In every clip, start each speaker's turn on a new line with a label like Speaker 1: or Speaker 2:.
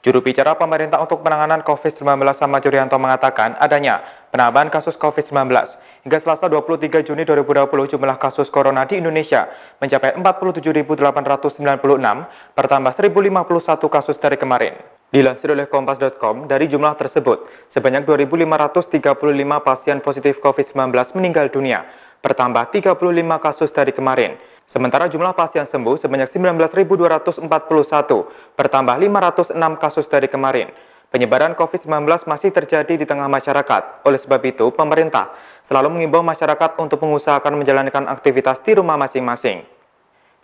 Speaker 1: Juru bicara pemerintah untuk penanganan COVID-19 Ahmad Yuryanto mengatakan adanya penambahan kasus COVID-19. Hingga Selasa 23 Juni 2020 jumlah kasus corona di Indonesia mencapai 47.896, bertambah 1.051 kasus dari kemarin. Dilansir oleh Kompas.com, dari jumlah tersebut, sebanyak 2.535 pasien positif COVID-19 meninggal dunia, bertambah 35 kasus dari kemarin. Sementara jumlah pasien sembuh sebanyak 19.241, bertambah 506 kasus dari kemarin. Penyebaran COVID-19 masih terjadi di tengah masyarakat. Oleh sebab itu, pemerintah selalu mengimbau masyarakat untuk mengusahakan menjalankan aktivitas di rumah masing-masing.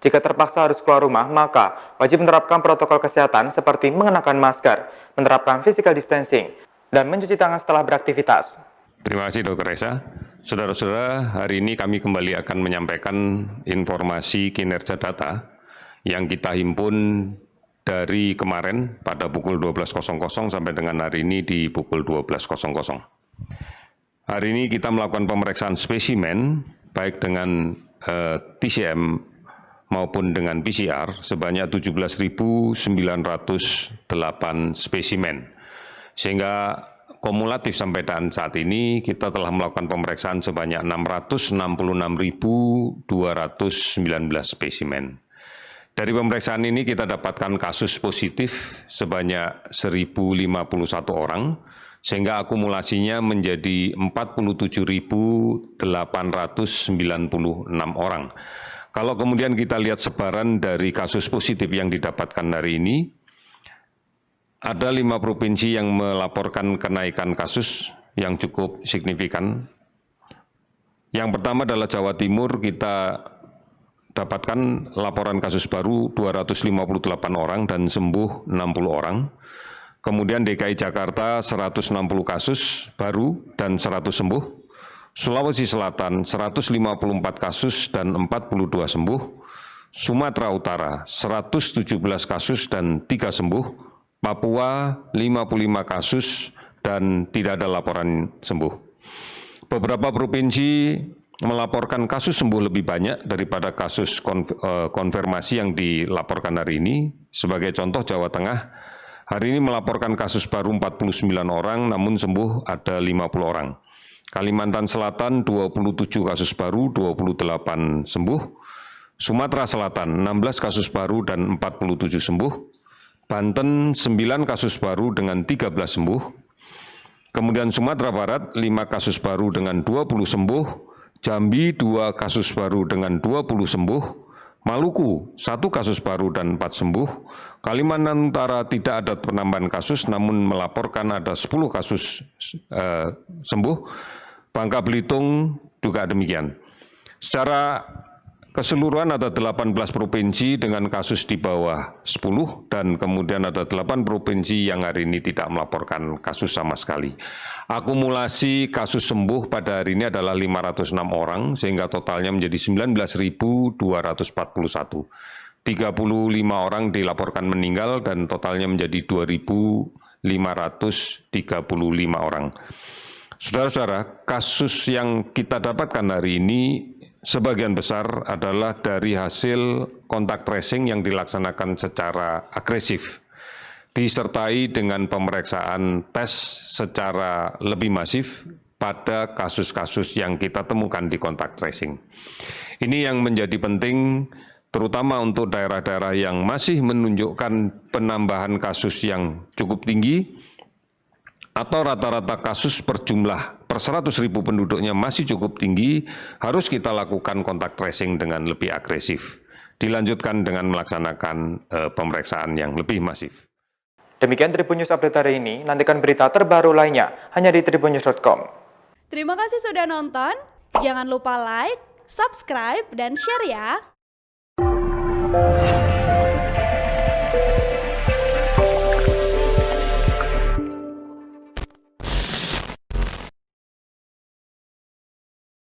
Speaker 1: Jika terpaksa harus keluar rumah, maka wajib menerapkan protokol kesehatan seperti mengenakan masker, menerapkan physical distancing, dan mencuci tangan setelah beraktivitas.
Speaker 2: Terima kasih Dr. Reza. Saudara-saudara, hari ini kami kembali akan menyampaikan informasi kinerja data yang kita himpun dari kemarin pada pukul 12.00 sampai dengan hari ini di pukul 12.00. Hari ini kita melakukan pemeriksaan spesimen baik dengan TCM maupun dengan PCR sebanyak 17.908 spesimen. Sehingga kumulatif sampai dan saat ini kita telah melakukan pemeriksaan sebanyak 666.219 spesimen. Dari pemeriksaan ini kita dapatkan kasus positif sebanyak 1.051 orang, sehingga akumulasinya menjadi 47.896 orang. Kalau kemudian kita lihat sebaran dari kasus positif yang didapatkan hari ini, ada 5 provinsi yang melaporkan kenaikan kasus yang cukup signifikan. Yang pertama adalah Jawa Timur, kita dapatkan laporan kasus baru 258 orang dan sembuh 60 orang. Kemudian DKI Jakarta 160 kasus baru dan 100 sembuh. Sulawesi Selatan 154 kasus dan 42 sembuh. Sumatera Utara 117 kasus dan 3 sembuh. Papua 55 kasus dan tidak ada laporan sembuh. Beberapa provinsi melaporkan kasus sembuh lebih banyak daripada kasus konfirmasi yang dilaporkan hari ini. Sebagai contoh, Jawa Tengah hari ini melaporkan kasus baru 49 orang, namun sembuh ada 50 orang. Kalimantan Selatan 27 kasus baru, 28 sembuh. Sumatera Selatan 16 kasus baru dan 47 sembuh. Banten 9 kasus baru dengan 13 sembuh. Kemudian Sumatera Barat 5 kasus baru dengan 20 sembuh. Jambi 2 kasus baru dengan 20 sembuh. Maluku 1 kasus baru dan 4 sembuh. Kalimantan Utara tidak ada penambahan kasus namun melaporkan ada 10 kasus sembuh. Bangka Belitung juga demikian. Secara keseluruhan ada 18 provinsi dengan kasus di bawah 10 dan kemudian ada 8 provinsi yang hari ini tidak melaporkan kasus sama sekali. Akumulasi kasus sembuh pada hari ini adalah 506 orang sehingga totalnya menjadi 19.241. 35 orang dilaporkan meninggal dan totalnya menjadi 2.535 orang. Saudara-saudara, kasus yang kita dapatkan hari ini sebagian besar adalah dari hasil kontak tracing yang dilaksanakan secara agresif, disertai dengan pemeriksaan tes secara lebih masif pada kasus-kasus yang kita temukan di kontak tracing. Ini yang menjadi penting terutama untuk daerah-daerah yang masih menunjukkan penambahan kasus yang cukup tinggi atau rata-rata kasus per 100.000 penduduknya masih cukup tinggi, harus kita lakukan kontak tracing dengan lebih agresif. Dilanjutkan dengan melaksanakan pemeriksaan yang lebih masif.
Speaker 1: Demikian Tribun News Update hari ini, nantikan berita terbaru lainnya hanya di tribunnews.com.
Speaker 3: Terima kasih sudah nonton, jangan lupa like, subscribe, dan share ya!